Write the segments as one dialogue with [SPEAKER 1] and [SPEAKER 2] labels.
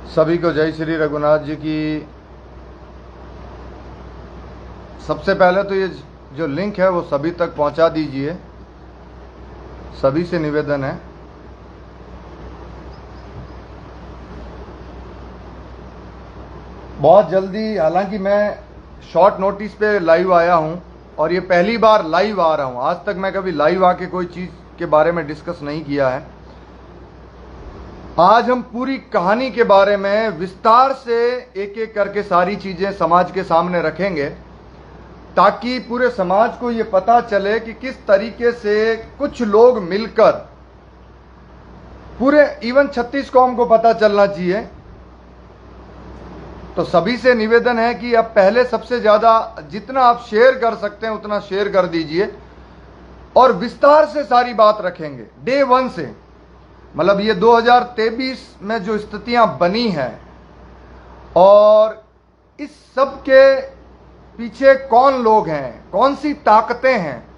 [SPEAKER 1] सभी को जय श्री रघुनाथ जी की। सबसे पहले तो ये जो लिंक है वो सभी तक पहुंचा दीजिए, सभी से निवेदन है। बहुत जल्दी, हालांकि मैं शॉर्ट नोटिस पे लाइव आया हूं और ये पहली बार लाइव आ रहा हूं। आज तक मैं कभी लाइव आके कोई चीज़ के बारे में डिस्कस नहीं किया है। आज हम पूरी कहानी के बारे में विस्तार से एक एक करके सारी चीजें समाज के सामने रखेंगे, ताकि पूरे समाज को ये पता चले कि किस तरीके से कुछ लोग मिलकर, पूरे इवन 36 कौम को पता चलना चाहिए। तो सभी से निवेदन है कि अब पहले सबसे ज्यादा जितना आप शेयर कर सकते हैं उतना शेयर कर दीजिए और विस्तार से सारी बात रखेंगे डे 1 से। मतलब ये 2023 में जो स्थितियां बनी हैं और इस सब के पीछे कौन लोग हैं, कौन सी ताकतें हैं,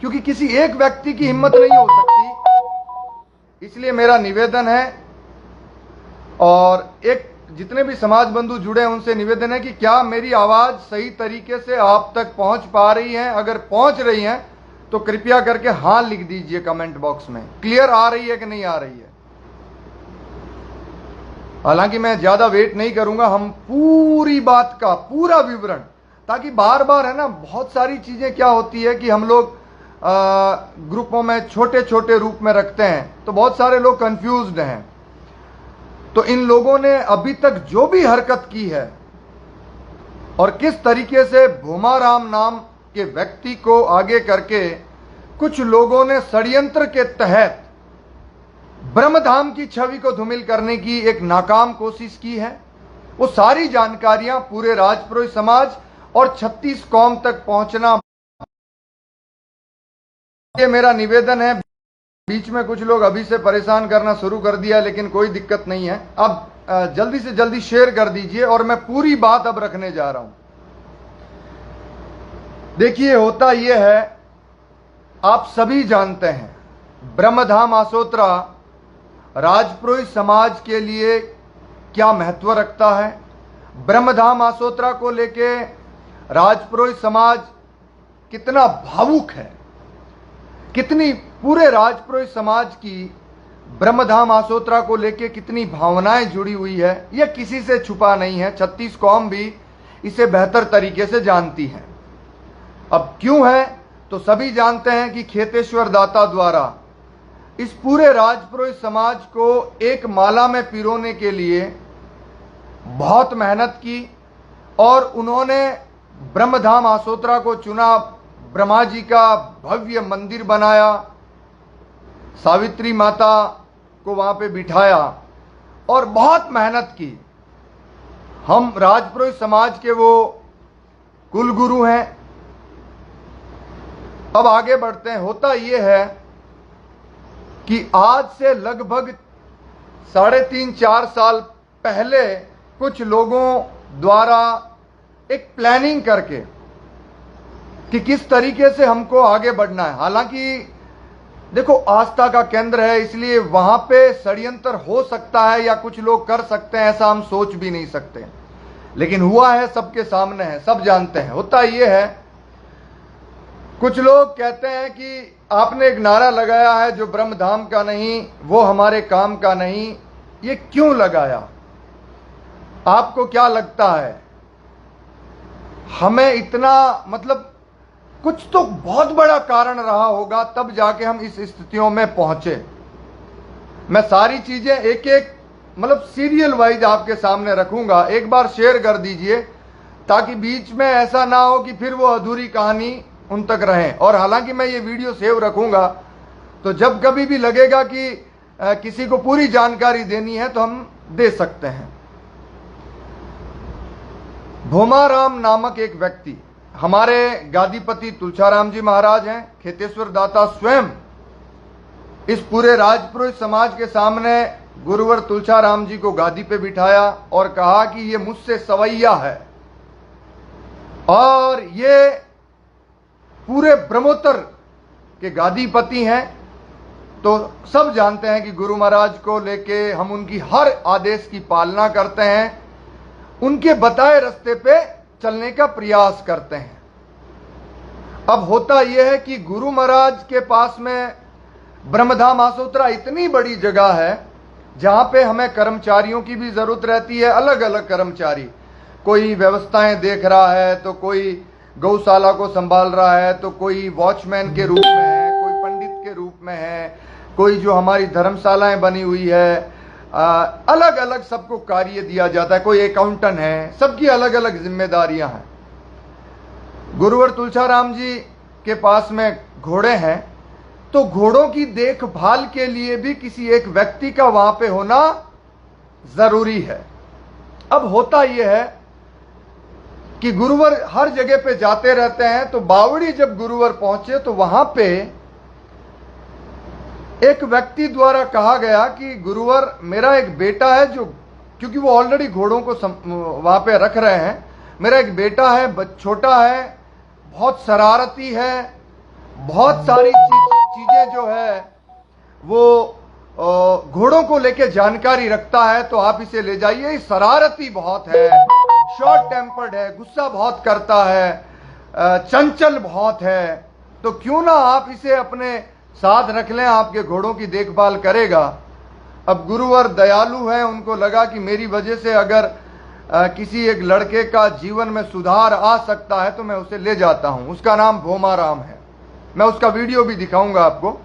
[SPEAKER 1] क्योंकि किसी एक व्यक्ति की हिम्मत नहीं हो सकती। इसलिए मेरा निवेदन है और एक जितने भी समाज बंधु जुड़े हैं उनसे निवेदन है कि क्या मेरी आवाज सही तरीके से आप तक पहुंच पा रही है। अगर पहुंच रही है तो कृपया करके हाँ लिख दीजिए कमेंट बॉक्स में, क्लियर आ रही है कि नहीं आ रही है। हालांकि मैं ज्यादा वेट नहीं करूंगा, हम पूरी बात का पूरा विवरण, ताकि बार बार है ना, बहुत सारी चीजें क्या होती है कि हम लोग ग्रुपों में छोटे छोटे रूप में रखते हैं तो बहुत सारे लोग कंफ्यूज्ड हैं। तो इन लोगों ने अभी तक जो भी हरकत की है और किस तरीके से भोमाराम नाम के व्यक्ति को आगे करके कुछ लोगों ने षड्यंत्र के तहत ब्रह्मधाम की छवि को धूमिल करने की एक नाकाम कोशिश की है, वो सारी जानकारियां पूरे राजपुरोहित समाज और 36 कौम तक पहुंचना ये मेरा निवेदन है। बीच में कुछ लोग अभी से परेशान करना शुरू कर दिया, लेकिन कोई दिक्कत नहीं है। अब जल्दी से जल्दी शेयर कर दीजिए और मैं पूरी बात अब रखने जा रहा हूं। देखिए, होता यह है, आप सभी जानते हैं ब्रह्मधाम आसोत्रा राजपुरोहित समाज के लिए क्या महत्व रखता है। ब्रह्मधाम आसोत्रा को लेके राजपुरोहित समाज कितना भावुक है, कितनी पूरे राजपुरोहित समाज की ब्रह्मधाम आसोत्रा को लेके कितनी भावनाएं जुड़ी हुई है, यह किसी से छुपा नहीं है। 36 कौम भी इसे बेहतर तरीके से जानती है। अब क्यों है तो सभी जानते हैं कि खेतेश्वर दाता द्वारा इस पूरे राजपुरोहित समाज को एक माला में पिरोने के लिए बहुत मेहनत की और उन्होंने ब्रह्मधाम आसोत्रा को चुना, ब्रह्मा जी का भव्य मंदिर बनाया, सावित्री माता को वहां पे बिठाया और बहुत मेहनत की। हम राजपुरोहित समाज के वो कुलगुरु हैं। अब आगे बढ़ते हैं। होता यह है कि आज से लगभग 3.5-4 साल पहले कुछ लोगों द्वारा एक प्लानिंग करके कि किस तरीके से हमको आगे बढ़ना है। हालांकि देखो, आस्था का केंद्र है, इसलिए वहां पे षड्यंत्र हो सकता है या कुछ लोग कर सकते हैं, ऐसा हम सोच भी नहीं सकते, लेकिन हुआ है, सबके सामने है, सब जानते हैं। होता यह है, कुछ लोग कहते हैं कि आपने एक नारा लगाया है जो ब्रह्मधाम का नहीं, वो हमारे काम का नहीं। ये क्यों लगाया? आपको क्या लगता है? हमें इतना, मतलब कुछ तो बहुत बड़ा कारण रहा होगा, तब जाके हम इस स्थितियों में पहुंचे। मैं सारी चीजें एक एक, मतलब सीरियल वाइज आपके सामने रखूंगा। एक बार शेयर कर दीजिए ताकि बीच में ऐसा ना हो कि फिर वो अधूरी कहानी उन तक रहे। और हालांकि मैं ये वीडियो सेव रखूंगा, तो जब कभी भी लगेगा कि किसी को पूरी जानकारी देनी है तो हम दे सकते हैं। भोमाराम नामक एक व्यक्ति, हमारे गादीपति तुलसीराम जी महाराज हैं, खेतेश्वर दाता स्वयं इस पूरे राजपुरोहित समाज के सामने गुरुवर तुलसीराम जी को गादी पे बिठाया और कहा कि ये मुझसे सवैया है और ये पूरे ब्रह्मोत्तर के गादीपति हैं तो सब जानते हैं कि गुरु महाराज को लेके हम उनकी हर आदेश की पालना करते हैं, उनके बताए रास्ते पे चलने का प्रयास करते हैं। अब होता यह है कि गुरु महाराज के पास में ब्रह्मधाम आसोत्रा इतनी बड़ी जगह है जहां पे हमें कर्मचारियों की भी जरूरत रहती है, अलग अलग कर्मचारी। कोई व्यवस्थाएं देख रहा है, तो कोई गौशाला को संभाल रहा है, तो कोई वॉचमैन के रूप में है, कोई पंडित के रूप में है, कोई जो हमारी धर्मशालाएं बनी हुई है, अलग अलग सबको कार्य दिया जाता है, कोई अकाउंटेंट है, सबकी अलग अलग जिम्मेदारियां हैं। गुरुवर तुलसीराम जी के पास में घोड़े हैं, तो घोड़ों की देखभाल के लिए भी किसी एक व्यक्ति का वहां पे होना जरूरी है। अब होता यह है कि गुरुवर हर जगह पे जाते रहते हैं, तो बावड़ी जब गुरुवर पहुंचे तो वहां पे एक व्यक्ति द्वारा कहा गया कि गुरुवर मेरा एक बेटा है, जो क्योंकि वो ऑलरेडी घोड़ों को वहां पे रख रहे हैं, मेरा एक बेटा है, छोटा है, बहुत शरारती है, बहुत सारी चीजें जो है वो घोड़ों को लेके जानकारी रखता है, तो आप इसे ले जाइए। शरारती बहुत है, शॉर्ट टेम्पर्ड है, गुस्सा बहुत करता है, चंचल बहुत है, तो क्यों ना आप इसे अपने साथ रख लें, आपके घोड़ों की देखभाल करेगा। अब गुरुवर दयालु हैं, उनको लगा कि मेरी वजह से अगर किसी एक लड़के का जीवन में सुधार आ सकता है तो मैं उसे ले जाता हूं। उसका नाम भोमाराम है, मैं उसका वीडियो भी दिखाऊंगा आपको।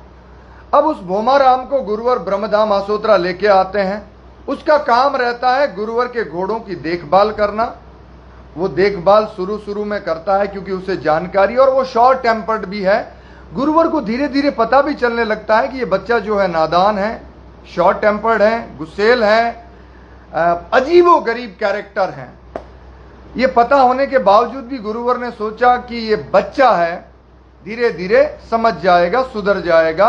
[SPEAKER 1] अब उस भोमाराम को गुरुवर ब्रह्मधाम आसोत्रा लेके आते हैं। उसका काम रहता है गुरुवर के घोड़ों की देखभाल करना। वो देखभाल शुरू में करता है क्योंकि उसे जानकारी, और वो शॉर्ट टेम्पर्ड भी है। गुरुवर को धीरे धीरे पता भी चलने लगता है कि ये बच्चा जो है नादान है, शॉर्ट टेम्पर्ड है, गुस्सेल है, अजीबो गरीब कैरेक्टर है। ये पता होने के बावजूद भी गुरुवर ने सोचा कि ये बच्चा है, धीरे धीरे समझ जाएगा, सुधर जाएगा।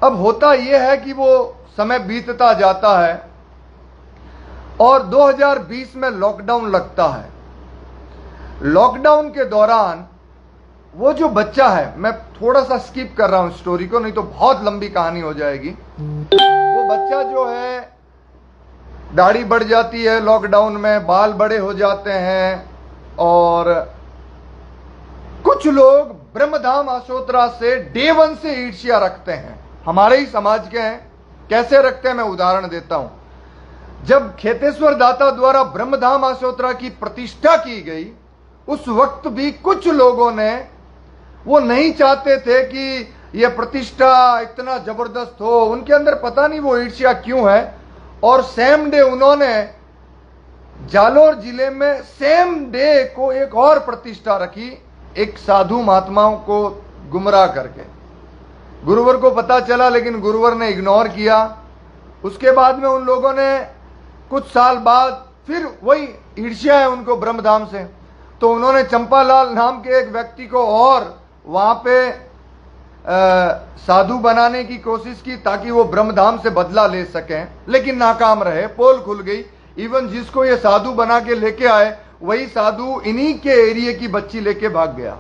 [SPEAKER 1] अब होता यह है कि वो समय बीतता जाता है और 2020 में लॉकडाउन लगता है। लॉकडाउन के दौरान वो जो बच्चा है, मैं थोड़ा सा स्किप कर रहा हूं स्टोरी को, नहीं तो बहुत लंबी कहानी हो जाएगी। वो बच्चा जो है, दाढ़ी बढ़ जाती है लॉकडाउन में, बाल बड़े हो जाते हैं, और कुछ लोग ब्रह्मधाम आसोत्रा से डे 1 से ईर्ष्या रखते हैं। हमारे ही समाज के हैं। कैसे रखते हैं मैं उदाहरण देता हूं। जब खेतेश्वर दाता द्वारा ब्रह्मधाम आसोत्रा की प्रतिष्ठा की गई, उस वक्त भी कुछ लोगों ने, वो नहीं चाहते थे कि यह प्रतिष्ठा इतना जबरदस्त हो, उनके अंदर पता नहीं वो ईर्ष्या क्यों है। और सेम डे उन्होंने जालोर जिले में सेम डे को एक और प्रतिष्ठा रखी, एक साधु महात्माओं को गुमराह करके। गुरुवर को पता चला, लेकिन गुरुवर ने इग्नोर किया। उसके बाद में उन लोगों ने कुछ साल बाद फिर वही ईर्ष्या है उनको ब्रह्मधाम से, तो उन्होंने चंपालाल नाम के एक व्यक्ति को और वहां पे साधु बनाने की कोशिश की ताकि वो ब्रह्मधाम से बदला ले सकें, लेकिन नाकाम रहे। पोल खुल गई। इवन जिसको ये साधु बना के लेके आए, वही साधु इन्हीं के एरिया की बच्ची लेके भाग गया।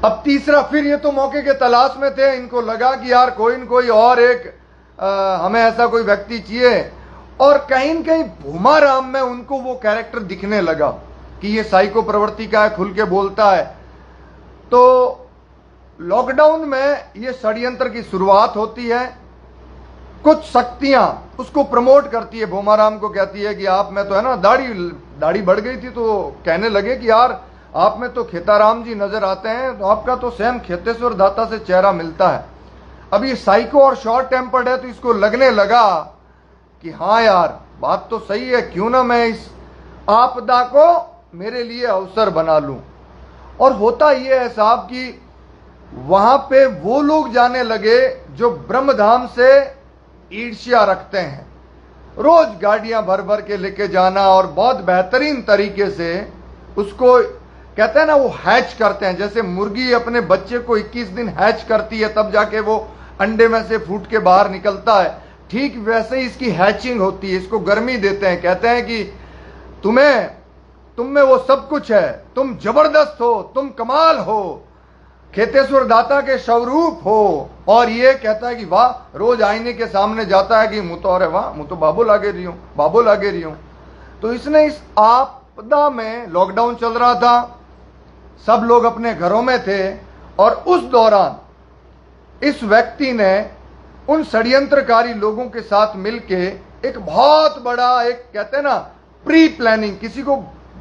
[SPEAKER 1] अब तीसरा, फिर ये तो मौके के तलाश में थे, इनको लगा कि यार कोई न कोई और एक हमें ऐसा कोई व्यक्ति चाहिए। और कहीं न कहीं भूमाराम में उनको वो कैरेक्टर दिखने लगा कि ये साइको प्रवृत्ति का है, खुल के बोलता है। तो लॉकडाउन में ये षड्यंत्र की शुरुआत होती है। कुछ शक्तियां उसको प्रमोट करती है, भोमाराम को कहती है कि आप में तो है ना, दाढ़ी बढ़ गई थी, तो कहने लगे कि यार आप में तो खेताराम जी नजर आते हैं, तो आपका तो सेम खेतेश्वर दाता से चेहरा मिलता है। अब ये साइको और शॉर्ट टेम्पर्ड है, तो इसको लगने लगा कि हाँ यार बात तो सही है, क्यों ना मैं इस आपदा को मेरे लिए अवसर बना लूं। और होता यह है साहब कि वहां पे वो लोग जाने लगे जो ब्रह्मधाम से ईर्ष्या रखते हैं। रोज गाड़ियां भर भर के लेके जाना और बहुत बेहतरीन तरीके से उसको, कहते हैं ना, वो हैच करते हैं। जैसे मुर्गी अपने बच्चे को 21 दिन हैच करती है, तब जाके वो अंडे में से फूट के बाहर निकलता है, ठीक वैसे ही इसकी हैचिंग होती है। इसको गर्मी देते हैं, कहते हैं कि तुम में वो सब कुछ है, तुम जबरदस्त हो, तुम कमाल हो, खेतेश्वर दाता के स्वरूप हो, और ये कहता है कि वाह, रोज आईने के सामने जाता है कि मुँह तो अरे वाह, मुँह तो बाबू लागे रही हूँ, बाबू लागे रही हूँ। तो इसने इस आपदा में, लॉकडाउन चल रहा था, सब लोग अपने घरों में थे, और उस दौरान इस व्यक्ति ने उन षड्यंत्रकारी लोगों के साथ मिलके एक बहुत बड़ा, एक कहते हैं ना प्री प्लानिंग, किसी को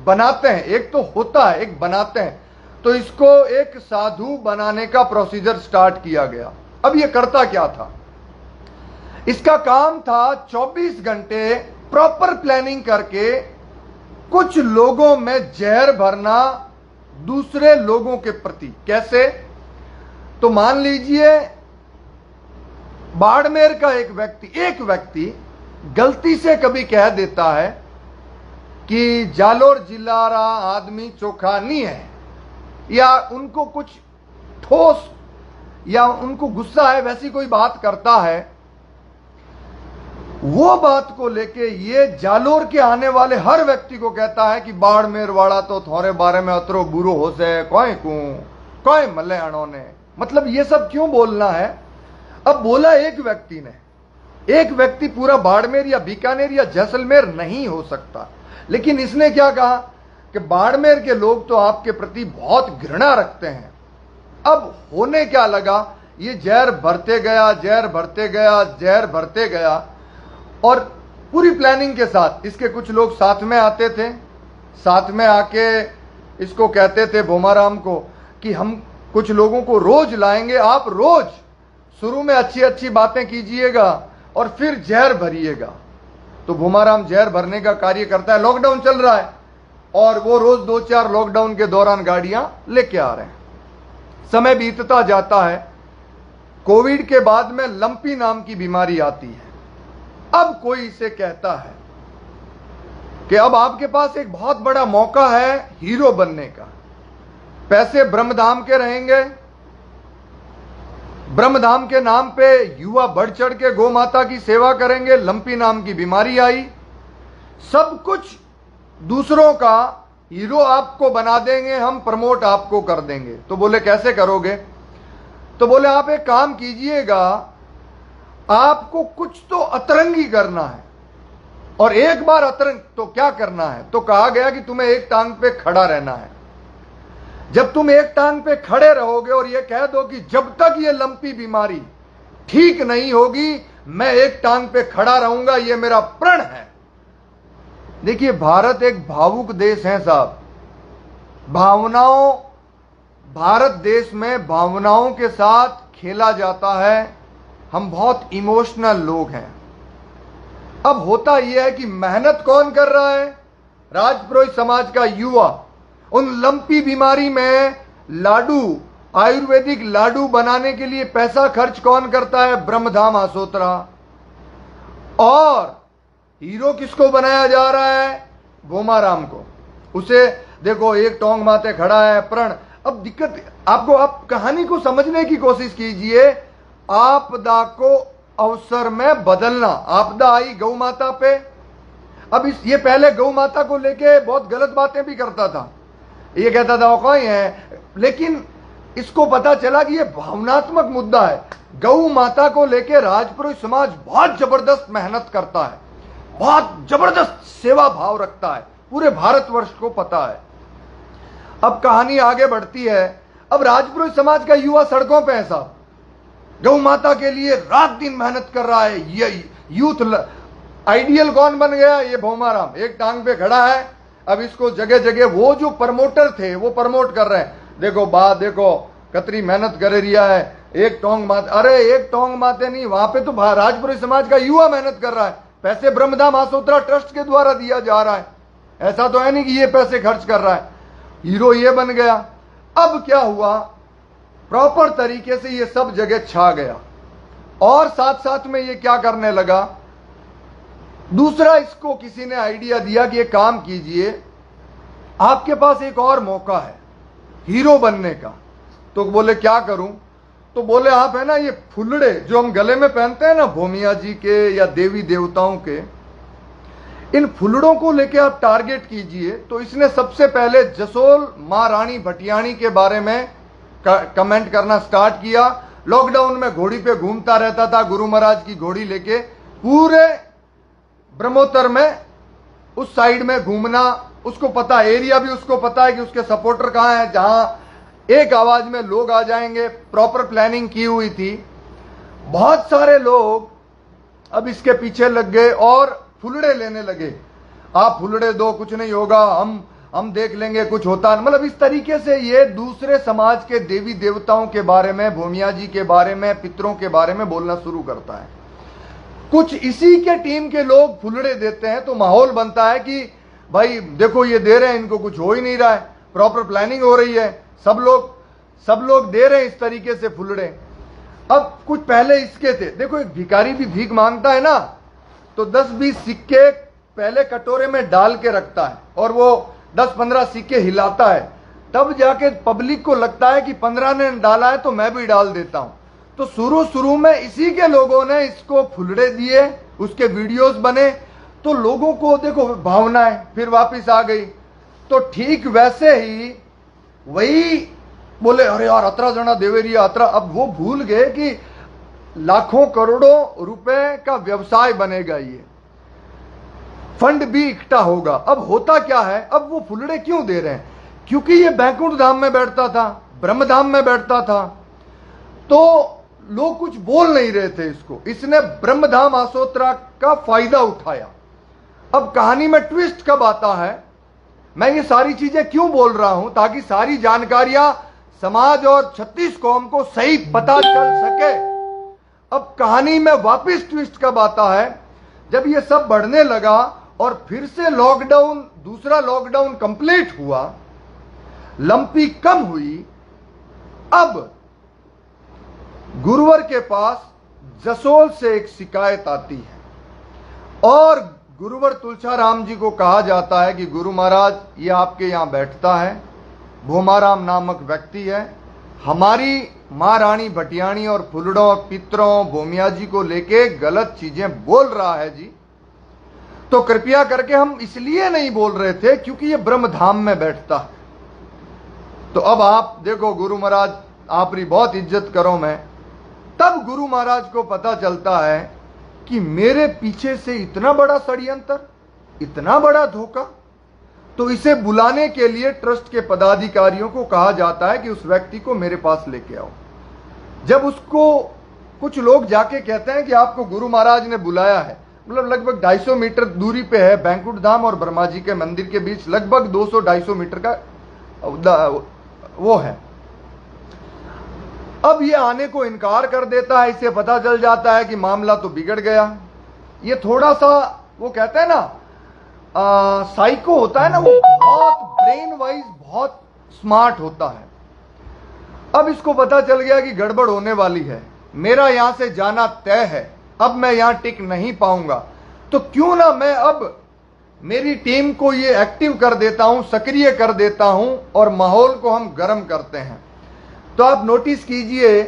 [SPEAKER 1] बनाते हैं, एक तो होता है, एक बनाते हैं, तो इसको एक साधु बनाने का प्रोसीजर स्टार्ट किया गया। अब ये करता क्या था? इसका काम था 24 घंटे प्रॉपर प्लानिंग करके कुछ लोगों में जहर भरना दूसरे लोगों के प्रति। कैसे? तो मान लीजिए बाड़मेर का एक व्यक्ति गलती से कभी कह देता है कि जालोर जिला रा आदमी चोखा नहीं है, या उनको कुछ ठोस या उनको गुस्सा है, वैसी कोई बात करता है, वो बात को लेके ये जालोर के आने वाले हर व्यक्ति को कहता है कि बाड़मेर वाला तो थोड़े बारे में अतरो बुरो हो से कोई मले अणो ने। मतलब ये सब क्यों बोलना है? अब बोला एक व्यक्ति ने, एक व्यक्ति पूरा बाड़मेर या बीकानेर या जैसलमेर नहीं हो सकता, लेकिन इसने क्या कहा कि बाड़मेर के लोग तो आपके प्रति बहुत घृणा रखते हैं। अब होने क्या लगा, ये जहर भरते गया, जहर भरते गया, जहर भरते गया, और पूरी प्लानिंग के साथ इसके कुछ लोग साथ में आते थे, साथ में आके इसको कहते थे भोमाराम को कि हम कुछ लोगों को रोज लाएंगे, आप रोज शुरू में अच्छी अच्छी बातें कीजिएगा और फिर जहर भरिएगा। तो भोमाराम जहर भरने का कार्य करता है। लॉकडाउन चल रहा है और वो रोज 2-4 लॉकडाउन के दौरान गाड़ियां लेके आ रहे हैं। समय बीतता जाता है, कोविड के बाद में लंपी नाम की बीमारी आती है। अब कोई इसे कहता है कि अब आपके पास एक बहुत बड़ा मौका है हीरो बनने का, पैसे ब्रह्मधाम के रहेंगे, ब्रह्मधाम के नाम पे युवा बढ़ चढ़ के गौ माता की सेवा करेंगे, लंपी नाम की बीमारी आई, सब कुछ दूसरों का हीरो आपको बना देंगे, हम प्रमोट आपको कर देंगे। तो बोले कैसे करोगे? तो बोले आप एक काम कीजिएगा, आपको कुछ तो अतरंगी करना है, और एक बार अतरंग तो क्या करना है? तो कहा गया कि तुम्हें एक टांग पे खड़ा रहना है। जब तुम एक टांग पे खड़े रहोगे और ये कह दो कि जब तक ये लंपी बीमारी ठीक नहीं होगी मैं एक टांग पे खड़ा रहूंगा, ये मेरा प्रण है। देखिए, भारत एक भावुक देश है साहब। भारत देश में भावनाओं के साथ खेला जाता है। हम बहुत इमोशनल लोग हैं। अब होता यह है कि मेहनत कौन कर रहा है? राजपुरोहित समाज का युवा। उन लंपी बीमारी में लाडू, आयुर्वेदिक लाडू बनाने के लिए पैसा खर्च कौन करता है? ब्रह्मधाम आसोत्रा। और हीरो किसको बनाया जा रहा है? भोमाराम को। उसे देखो एक टोंग माथे खड़ा है, प्रण। अब दिक्कत आपको, आप कहानी को समझने की कोशिश कीजिए। आपदा को अवसर में बदलना। आपदा आई गौ माता पे। अब ये पहले गौ माता को लेके बहुत गलत बातें भी करता था। ये कहता था वो कोई है, लेकिन इसको पता चला कि ये भावनात्मक मुद्दा है। गौ माता को लेके राजपुरोहित समाज बहुत जबरदस्त मेहनत करता है, बहुत जबरदस्त सेवा भाव रखता है, पूरे भारतवर्ष को पता है। अब कहानी आगे बढ़ती है। अब राजपुरोहित समाज का युवा सड़कों पे है साहब, गौ माता के लिए रात दिन मेहनत कर रहा है। ये यूथ आइडियल कौन बन गया? ये भोमाराम एक टांग पे खड़ा है। अब इसको जगह जगह वो जो प्रमोटर थे वो प्रमोट कर रहे हैं। देखो देखो कतरी मेहनत कर रिया है, एक टोंग माते। अरे एक टोंग माते नहीं, वहां पे तो राजपुरोहित समाज का युवा मेहनत कर रहा है। पैसे ब्रह्मधाम आसोत्रा ट्रस्ट के द्वारा दिया जा रहा है। ऐसा तो है नहीं कि ये पैसे खर्च कर रहा है। हीरो ये बन गया। अब क्या हुआ? प्रॉपर तरीके से ये सब जगह छा गया, और साथ साथ में ये क्या करने लगा? दूसरा, इसको किसी ने आइडिया दिया कि ये काम कीजिए, आपके पास एक और मौका है हीरो बनने का। तो बोले क्या करूं? तो बोले आप है ना ये फुलड़े जो हम गले में पहनते हैं ना, भोमिया जी के या देवी देवताओं के, इन फुलड़ों को लेके आप टारगेट कीजिए। तो इसने सबसे पहले जसोल मां रानी भटियाणी के बारे में कमेंट करना स्टार्ट किया। लॉकडाउन में घोड़ी पे घूमता रहता था, गुरु महाराज की घोड़ी लेके पूरे ब्रह्मोत्तर में उस साइड में घूमना। उसको पता, एरिया भी उसको पता है कि उसके सपोर्टर कहां हैं, जहां एक आवाज में लोग आ जाएंगे। प्रॉपर प्लानिंग की हुई थी। बहुत सारे लोग अब इसके पीछे लग गए और फुलड़े लेने लगे। आप फुलड़े दो, कुछ नहीं होगा, हम देख लेंगे, कुछ होता नहीं। मतलब इस तरीके से ये दूसरे समाज के देवी देवताओं के बारे में, भूमिया जी के बारे में, पितरों के बारे में बोलना शुरू करता है। कुछ इसी के टीम के लोग फुलड़े देते हैं तो माहौल बनता है कि भाई देखो ये दे रहे हैं, इनको कुछ हो ही नहीं रहा है, प्रॉपर प्लानिंग हो रही है, सब लोग दे रहे हैं इस तरीके से फुलड़े। अब कुछ पहले इसके थे, देखो एक भिखारी भी भीख मांगता है ना, तो 10-20 सिक्के पहले कटोरे में डाल के रखता है और वो 10-15 सिक्के हिलाता है, तब जाके पब्लिक को लगता है कि 15 ने डाला है तो मैं भी डाल देता हूं। तो शुरू में इसी के लोगों ने इसको फुलड़े दिए, उसके वीडियोस बने, तो लोगों को देखो भावनाएं फिर वापस आ गई। तो ठीक वैसे ही वही बोले अरे यार अतरा जना देवेरी अतरा, अब वो भूल गए कि लाखों करोड़ों रुपए का व्यवसाय बनेगा, ये फंड भी इकट्ठा होगा। अब होता क्या है, अब वो फुलड़े क्यों दे रहे हैं, क्योंकि ये बैकुंठ धाम में बैठता था, ब्रह्म धाम में बैठता था, तो लोग कुछ बोल नहीं रहे थे इसको। इसने ब्रह्मधाम आसोत्रा का फायदा उठाया। अब कहानी में ट्विस्ट कब आता है, मैं ये सारी चीजें क्यों बोल रहा हूं, ताकि सारी जानकारियां समाज और 36 कौम को सही पता चल सके। अब कहानी में वापस ट्विस्ट कब आता है, जब ये सब बढ़ने लगा और फिर से लॉकडाउन, दूसरा लॉकडाउन कंप्लीट हुआ, लंपी कम हुई। अब गुरुवर के पास जसोल से एक शिकायत आती है और गुरुवर तुलसाराम जी को कहा जाता है कि गुरु महाराज ये आपके यहां बैठता है, भोमाराम नामक व्यक्ति है, हमारी मां रानी भटियाणी और फुलड़ों, पितरों, भूमिया जी को लेके गलत चीजें बोल रहा है जी। तो कृपया करके, हम इसलिए नहीं बोल रहे थे क्योंकि ये ब्रह्म धाम में बैठता है। तो अब आप देखो गुरु महाराज आपकी बहुत इज्जत करो मैं। तब गुरु महाराज को पता चलता है कि मेरे पीछे से इतना बड़ा षड्यंत्र, इतना बड़ा धोखा। तो इसे बुलाने के लिए ट्रस्ट के पदाधिकारियों को कहा जाता है कि उस व्यक्ति को मेरे पास लेके आओ। जब उसको कुछ लोग जाके कहते हैं कि आपको गुरु महाराज ने बुलाया है, मतलब लगभग 250 मीटर दूरी पे है, बैंकुट धाम और ब्रह्मा जी के मंदिर के बीच लगभग 200-250 मीटर का वो है। अब ये आने को इनकार कर देता है। इसे पता चल जाता है कि मामला तो बिगड़ गया। ये थोड़ा सा वो कहते हैं ना साइको होता है ना, वो बहुत ब्रेन वाइज बहुत स्मार्ट होता है। अब इसको पता चल गया कि गड़बड़ होने वाली है, मेरा यहां से जाना तय है, अब मैं यहां टिक नहीं पाऊंगा, तो क्यों ना मैं अब मेरी टीम को ये एक्टिव कर देता हूं, सक्रिय कर देता हूं और माहौल को हम गर्म करते हैं। तो आप नोटिस कीजिए,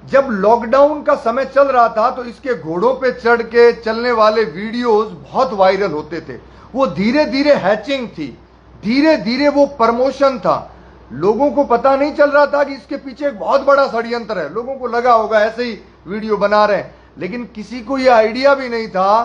[SPEAKER 1] जब लॉकडाउन का समय चल रहा था तो इसके घोड़ों पे चढ़ के चलने वाले वीडियोस बहुत वायरल होते थे। वो धीरे धीरे हैचिंग थी, धीरे धीरे वो प्रमोशन था। लोगों को पता नहीं चल रहा था कि इसके पीछे एक बहुत बड़ा षड्यंत्र है। लोगों को लगा होगा ऐसे ही वीडियो बना रहे हैं, लेकिन किसी को यह आइडिया भी नहीं था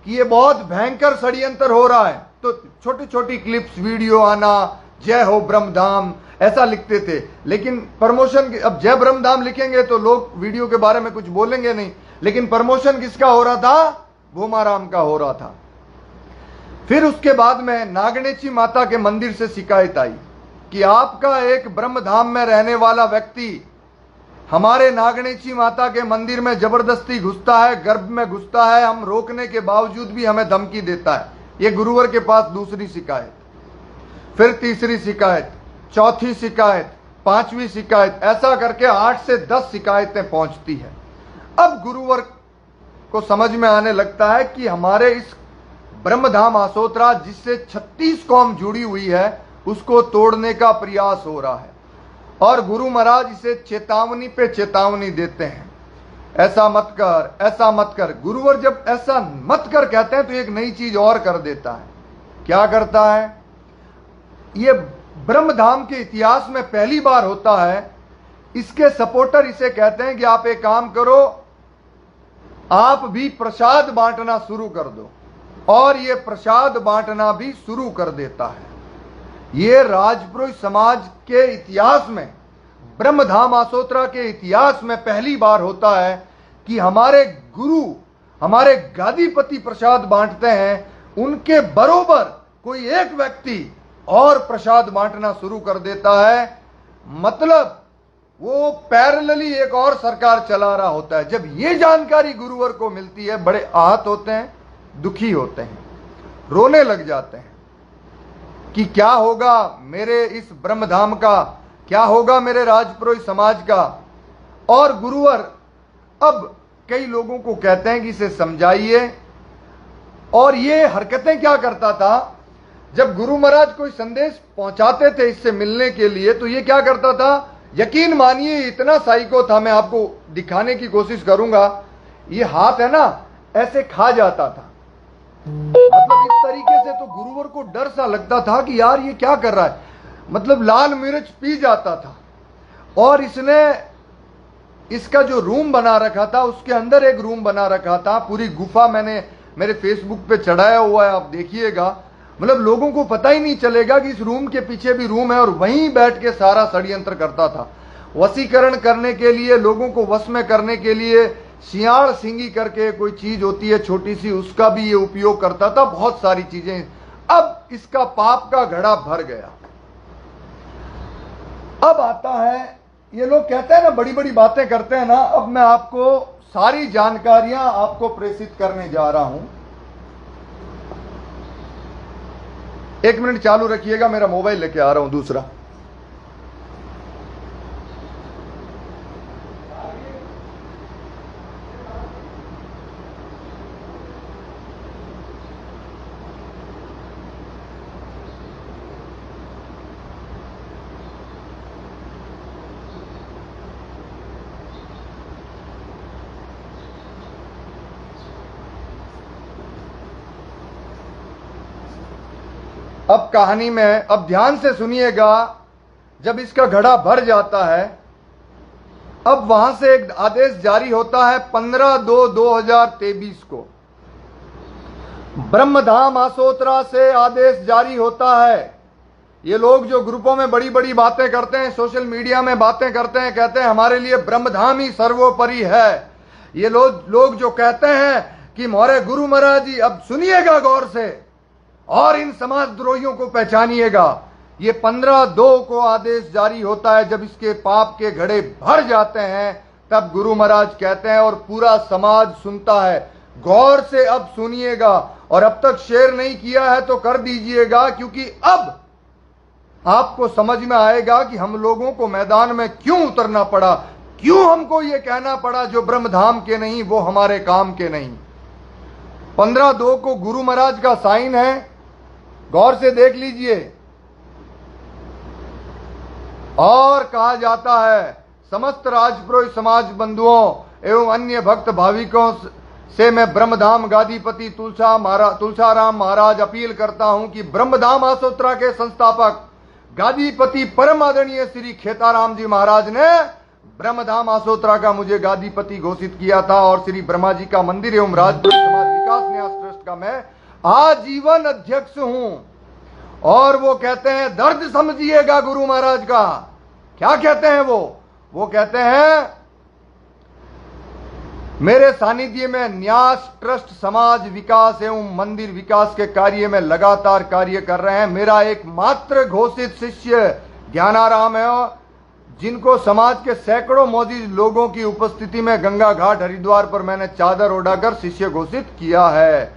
[SPEAKER 1] कि ये बहुत भयंकर षड्यंत्र हो रहा है। तो छोटी छोटी क्लिप्स, वीडियो आना, जय हो ब्रह्मधाम ऐसा लिखते थे, लेकिन प्रमोशन, अब जय ब्रह्मधाम लिखेंगे तो लोग वीडियो के बारे में कुछ बोलेंगे नहीं, लेकिन प्रमोशन किसका हो रहा था, भोमाराम का हो रहा था। फिर उसके बाद में नागणेची माता के मंदिर से शिकायत आई कि आपका एक ब्रह्मधाम में रहने वाला व्यक्ति हमारे नागणेची माता के मंदिर में जबरदस्ती घुसता है, गर्भ में घुसता है, हम रोकने के बावजूद भी हमें धमकी देता है। यह गुरुवर के पास दूसरी शिकायत, फिर तीसरी शिकायत, चौथी शिकायत, पांचवी शिकायत, ऐसा करके 8 से 10 शिकायतें पहुंचती है। अब गुरुवर को समझ में आने लगता है कि हमारे इस ब्रह्मधाम आसोत्रा जिससे 36 कौम जुड़ी हुई है उसको तोड़ने का प्रयास हो रहा है। और गुरु महाराज इसे चेतावनी पे चेतावनी देते हैं, ऐसा मत कर, ऐसा मत कर। गुरुवर जब ऐसा मत कर कहते हैं तो एक नई चीज और कर देता है। क्या करता है, ये ब्रह्मधाम के इतिहास में पहली बार होता है। इसके सपोर्टर इसे कहते हैं कि आप एक काम करो, आप भी प्रसाद बांटना शुरू कर दो, और ये प्रसाद बांटना भी शुरू कर देता है। ये राजपुरोहित समाज के इतिहास में, ब्रह्मधाम आसोत्रा के इतिहास में पहली बार होता है कि हमारे गुरु, हमारे गादीपति प्रसाद बांटते हैं, उनके बरोबर कोई एक व्यक्ति और प्रसाद बांटना शुरू कर देता है। मतलब वो पैरेलली एक और सरकार चला रहा होता है। जब ये जानकारी गुरुवर को मिलती है, बड़े आहत होते हैं, दुखी होते हैं, रोने लग जाते हैं कि क्या होगा मेरे इस ब्रह्मधाम का, क्या होगा मेरे राजपुरोहित समाज का। और गुरुवर अब कई लोगों को कहते हैं कि इसे समझाइए। और ये हरकतें क्या करता था, जब गुरु महाराज कोई संदेश पहुंचाते थे इससे मिलने के लिए, तो ये क्या करता था, यकीन मानिए इतना साइको था, मैं आपको दिखाने की कोशिश करूंगा। ये हाथ है ना, ऐसे खा जाता था। मतलब इस तरीके से तो गुरुवर को डर सा लगता था कि यार ये क्या कर रहा है। मतलब लाल मिर्च पी जाता था। और इसने इसका जो रूम बना रखा था, उसके अंदर एक रूम बना रखा था, पूरी गुफा मैंने मेरे फेसबुक पे चढ़ाया हुआ है, आप देखिएगा। मतलब लोगों को पता ही नहीं चलेगा कि इस रूम के पीछे भी रूम है, और वहीं बैठ के सारा षड्यंत्र करता था। वशीकरण करने के लिए, लोगों को वश में करने के लिए सियाड़ सिंगी करके कोई चीज होती है छोटी सी, उसका भी ये उपयोग करता था, बहुत सारी चीजें। अब इसका पाप का घड़ा भर गया। अब आता है, ये लोग कहते हैं ना बड़ी बड़ी बातें करते हैं ना, अब मैं आपको सारी जानकारियां आपको प्रेषित करने जा रहा हूं। एक मिनट चालू रखिएगा, मेरा मोबाइल लेके आ रहा हूं दूसरा। अब कहानी में, अब ध्यान से सुनिएगा। जब इसका घड़ा भर जाता है, अब वहां से एक आदेश जारी होता है 15/2/2023 को। ब्रह्मधाम आसोत्रा से आदेश जारी होता है। ये लोग जो ग्रुपों में बड़ी बड़ी बातें करते हैं, सोशल मीडिया में बातें करते हैं, कहते हैं हमारे लिए ब्रह्मधाम ही सर्वोपरि है। ये लोग जो कहते हैं कि मोरे गुरु महाराज जी, अब सुनिएगा गौर से और इन समाज द्रोहियों को पहचानिएगा। ये 15/2 को आदेश जारी होता है। जब इसके पाप के घड़े भर जाते हैं, तब गुरु महाराज कहते हैं, और पूरा समाज सुनता है। गौर से अब सुनिएगा, और अब तक शेयर नहीं किया है तो कर दीजिएगा, क्योंकि अब आपको समझ में आएगा कि हम लोगों को मैदान में क्यों उतरना पड़ा, क्यों हमको ये कहना पड़ा जो ब्रह्मधाम के नहीं वो हमारे काम के नहीं। 15/2 को गुरु महाराज का साइन है, गौर से देख लीजिए। और कहा जाता है, समस्त राजपुरोहित समाज बंधुओं एवं अन्य भक्त भाविकों से मैं ब्रह्मधाम गादीपति तुलसाराम महाराज अपील करता हूं कि ब्रह्मधाम आसोत्रा के संस्थापक गादीपति परम आदरणीय श्री खेताराम जी महाराज ने ब्रह्मधाम आसोत्रा का मुझे गादीपति घोषित किया था, और श्री ब्रह्मा जी का मंदिर एवं राजपुरोहित समाज विकास न्यास ट्रस्ट का मैं आजीवन अध्यक्ष हूं। और वो कहते हैं, दर्द समझिएगा गुरु महाराज का। क्या कहते हैं वो कहते हैं, मेरे सानिध्य में न्यास ट्रस्ट समाज विकास एवं मंदिर विकास के कार्य में लगातार कार्य कर रहे हैं। मेरा एकमात्र घोषित शिष्य ज्ञानाराम है, जिनको समाज के सैकड़ों मौजूद लोगों की उपस्थिति में गंगा घाट हरिद्वार पर मैंने चादर ओढ़ाकर शिष्य घोषित किया है।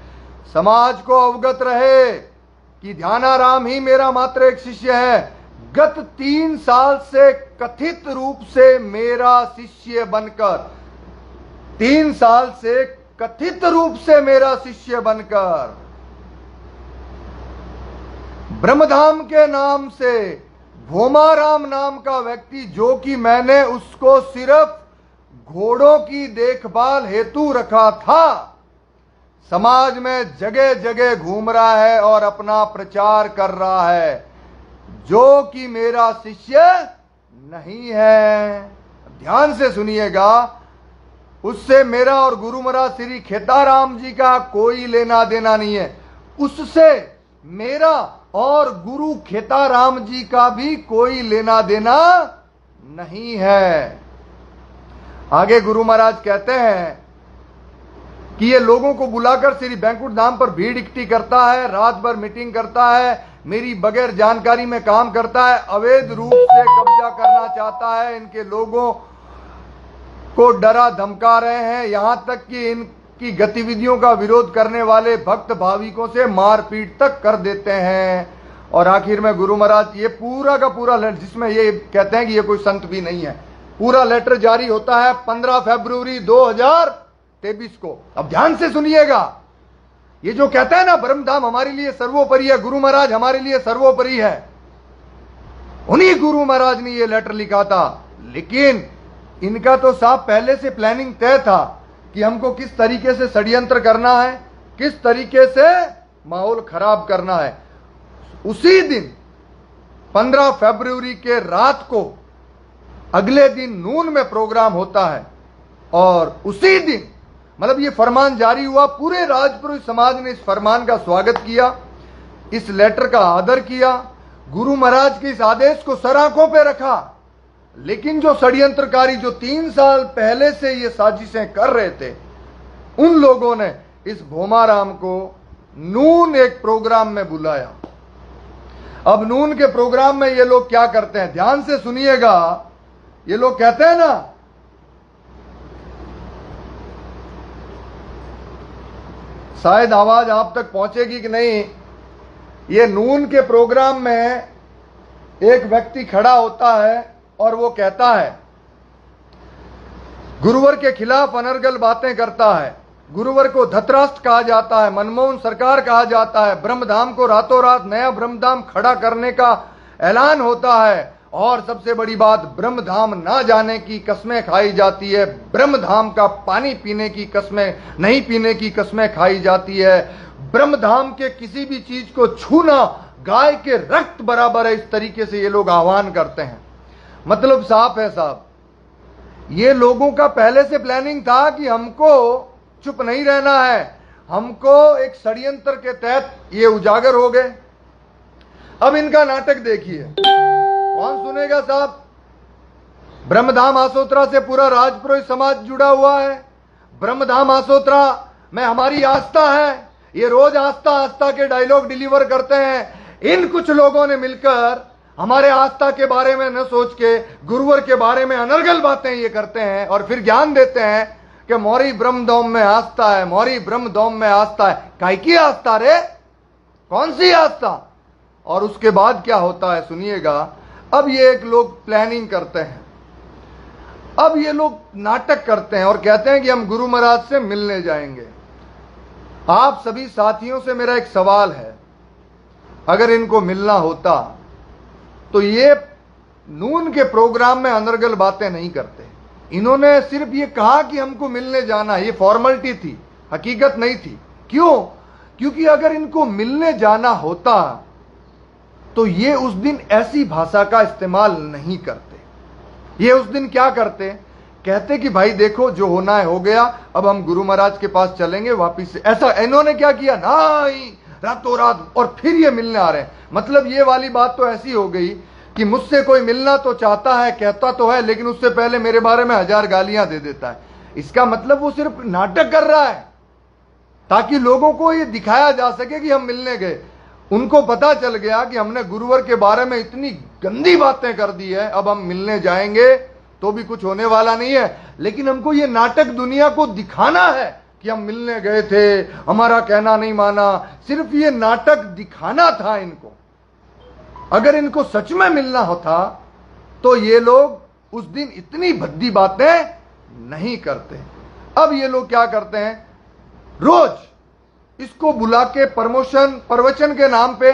[SPEAKER 1] समाज को अवगत रहे कि ध्यानाराम ही मेरा मात्र एक शिष्य है। गत 3 साल से कथित रूप से मेरा शिष्य बनकर, 3 साल से कथित रूप से मेरा शिष्य बनकर ब्रह्मधाम के नाम से भोमाराम नाम का व्यक्ति, जो कि मैंने उसको सिर्फ घोड़ों की देखभाल हेतु रखा था, समाज में जगह जगह घूम रहा है और अपना प्रचार कर रहा है। जो कि मेरा शिष्य नहीं है। ध्यान से सुनिएगा, उससे मेरा और गुरु महाराज श्री खेताराम जी का कोई लेना देना नहीं है। उससे मेरा और गुरु खेताराम जी का भी कोई लेना देना नहीं है। आगे गुरु महाराज कहते हैं कि ये लोगों को बुलाकर श्री बैंकुट धाम पर भीड़ इकट्ठी करता है, रात भर मीटिंग करता है, मेरी बगैर जानकारी में काम करता है, अवैध रूप से कब्जा करना चाहता है, इनके लोगों को डरा धमका रहे हैं, यहां तक कि इनकी गतिविधियों का विरोध करने वाले भक्त भाविकों से मारपीट तक कर देते हैं। और आखिर में गुरु महाराज ये पूरा का पूरा लेटर, जिसमें ये कहते हैं कि ये कोई संत भी नहीं है, पूरा लेटर जारी होता है 15 फरवरी 2023 को। अब ध्यान से सुनिएगा, ये जो कहता है ना ब्रह्मधाम हमारे लिए सर्वोपरि है, गुरु महाराज हमारे लिए सर्वोपरि है, उन्हीं गुरु महाराज ने ये लेटर लिखा था। लेकिन इनका तो साफ पहले से प्लानिंग तय था कि हमको किस तरीके से षड्यंत्र करना है, किस तरीके से माहौल खराब करना है। उसी दिन 15 फरवरी के रात को अगले दिन नून में प्रोग्राम होता है और उसी दिन मतलब ये फरमान जारी हुआ। पूरे राजपुरोहित समाज ने इस फरमान का स्वागत किया, इस लेटर का आदर किया, गुरु महाराज के इस आदेश को सर आंखों पे रखा। लेकिन जो षड्यंत्रकारी जो 3 साल पहले से ये साजिशें कर रहे थे, उन लोगों ने इस भोमाराम को नून एक प्रोग्राम में बुलाया। अब नून के प्रोग्राम में ये लोग क्या करते हैं, ध्यान से सुनिएगा। ये लोग कहते हैं ना, शायद आवाज आप तक पहुंचेगी कि नहीं, ये नून के प्रोग्राम में एक व्यक्ति खड़ा होता है और वो कहता है, गुरुवर के खिलाफ अनर्गल बातें करता है, गुरुवर को धतराष्ट्र कहा जाता है, मनमोहन सरकार कहा जाता है, ब्रह्मधाम को रातों रात नया ब्रह्मधाम खड़ा करने का ऐलान होता है, और सबसे बड़ी बात, ब्रह्मधाम ना जाने की कस्में खाई जाती है, ब्रह्मधाम का पानी पीने की कस्में नहीं पीने की कस्में खाई जाती है, ब्रह्मधाम के किसी भी चीज को छूना गाय के रक्त बराबर है। इस तरीके से ये लोग आह्वान करते हैं। मतलब साफ है साहब, ये लोगों का पहले से प्लानिंग था कि हमको चुप नहीं रहना है, हमको एक षड्यंत्र के तहत ये उजागर हो गए। अब इनका नाटक देखिए, कौन सुनेगा साहब। ब्रह्मधाम आसोत्रा से पूरा राजपुरोहित समाज जुड़ा हुआ है। ब्रह्मधाम आसोत्रा में हमारी आस्था है, ये रोज आस्था आस्था के डायलॉग डिलीवर करते हैं। इन कुछ लोगों ने मिलकर हमारे आस्था के बारे में न सोच के गुरुवर के बारे में अनर्गल बातें ये करते हैं और फिर ज्ञान देते हैं कि मौरी ब्रह्मधाम में आस्था है, मौरी ब्रह्मधाम में आस्था है। काय की आस्था रे, कौन सी आस्था। और उसके बाद क्या होता है सुनिएगा। अब ये एक लोग प्लानिंग करते हैं, अब ये लोग नाटक करते हैं और कहते हैं कि हम गुरु महाराज से मिलने जाएंगे। आप सभी साथियों से मेरा एक सवाल है, अगर इनको मिलना होता तो ये नून के प्रोग्राम में अनर्गल बातें नहीं करते। इन्होंने सिर्फ ये कहा कि हमको मिलने जाना, ये फॉर्मेलिटी थी, हकीकत नहीं थी। क्यों? क्योंकि अगर इनको मिलने जाना होता तो ये उस दिन ऐसी भाषा का इस्तेमाल नहीं करते। ये उस दिन क्या करते, कहते कि भाई देखो जो होना है हो गया, अब हम गुरु महाराज के पास चलेंगे वापिस से। ऐसा इन्होंने क्या किया, नहीं रातों रात, और फिर ये मिलने आ रहे हैं। मतलब ये वाली बात तो ऐसी हो गई कि मुझसे कोई मिलना तो चाहता है, कहता तो है, लेकिन उससे पहले मेरे बारे में 1000 गालियां दे देता है। इसका मतलब वो सिर्फ नाटक कर रहा है ताकि लोगों को ये दिखाया जा सके कि हम मिलने गए। उनको पता चल गया कि हमने गुरुवर के बारे में इतनी गंदी बातें कर दी है, अब हम मिलने जाएंगे तो भी कुछ होने वाला नहीं है। लेकिन हमको ये नाटक दुनिया को दिखाना है कि हम मिलने गए थे, हमारा कहना नहीं माना। सिर्फ ये नाटक दिखाना था इनको। अगर इनको सच में मिलना होता तो ये लोग उस दिन इतनी भद्दी बातें नहीं करते। अब ये लोग क्या करते हैं, रोज इसको बुला के प्रवचन के नाम पे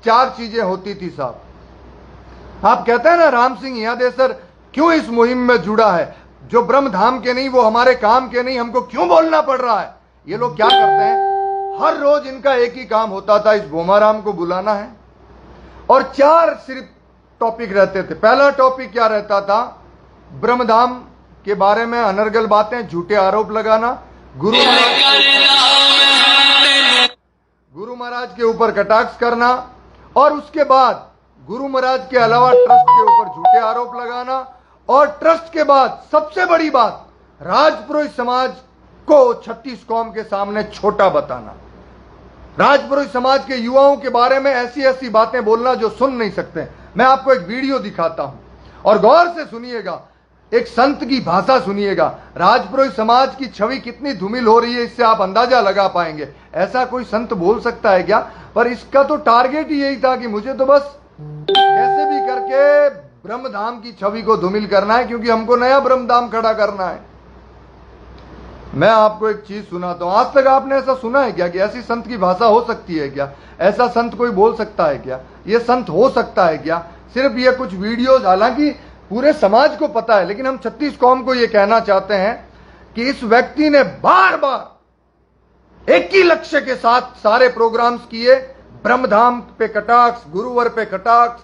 [SPEAKER 1] 4 चीजें होती थी साहब। आप कहते हैं ना राम सिंह यादेसर क्यों इस मुहिम में जुड़ा है, जो ब्रह्मधाम के नहीं, वो हमारे काम के नहीं, हमको क्यों बोलना पड़ रहा है। ये लोग क्या करते हैं, हर रोज इनका एक ही काम होता था, इस भोमाराम को बुलाना है और 4 सिर्फ टॉपिक रहते थे। पहला टॉपिक क्या रहता था? ब्रह्मधाम के बारे में अनर्गल बातें, झूठे आरोप लगाना, गुरु महाराज के ऊपर कटाक्ष करना, और उसके बाद गुरु महाराज के अलावा ट्रस्ट के ऊपर झूठे आरोप लगाना, और ट्रस्ट के बाद सबसे बड़ी बात, राजपुरोहित समाज को 36 कौम के सामने छोटा बताना, राजपुरोहित समाज के युवाओं के बारे में ऐसी ऐसी बातें बोलना जो सुन नहीं सकते। मैं आपको एक वीडियो दिखाता हूं और गौर से सुनिएगा, एक संत की भाषा सुनिएगा। राजपुरोहित समाज की छवि कितनी धूमिल हो रही है, इससे आप अंदाजा लगा पाएंगे। ऐसा कोई संत बोल सकता है क्या? पर इसका तो टारगेट ही यही था कि मुझे तो बस कैसे भी करके ब्रह्मधाम की छवि को धूमिल करना है, क्योंकि हमको नया ब्रह्मधाम खड़ा करना है। मैं आपको एक चीज सुनाता हूं। आज तक आपने ऐसा सुना है क्या कि ऐसी संत की भाषा हो सकती है क्या? ऐसा संत कोई बोल सकता है क्या? ये संत हो सकता है क्या? सिर्फ ये कुछ वीडियोज, हालांकि पूरे समाज को पता है, लेकिन हम 36 कौम को ये कहना चाहते हैं कि इस व्यक्ति ने बार बार एक ही लक्ष्य के साथ सारे प्रोग्राम्स किए। ब्रह्मधाम पे कटाक्ष, गुरुवर पे कटाक्ष,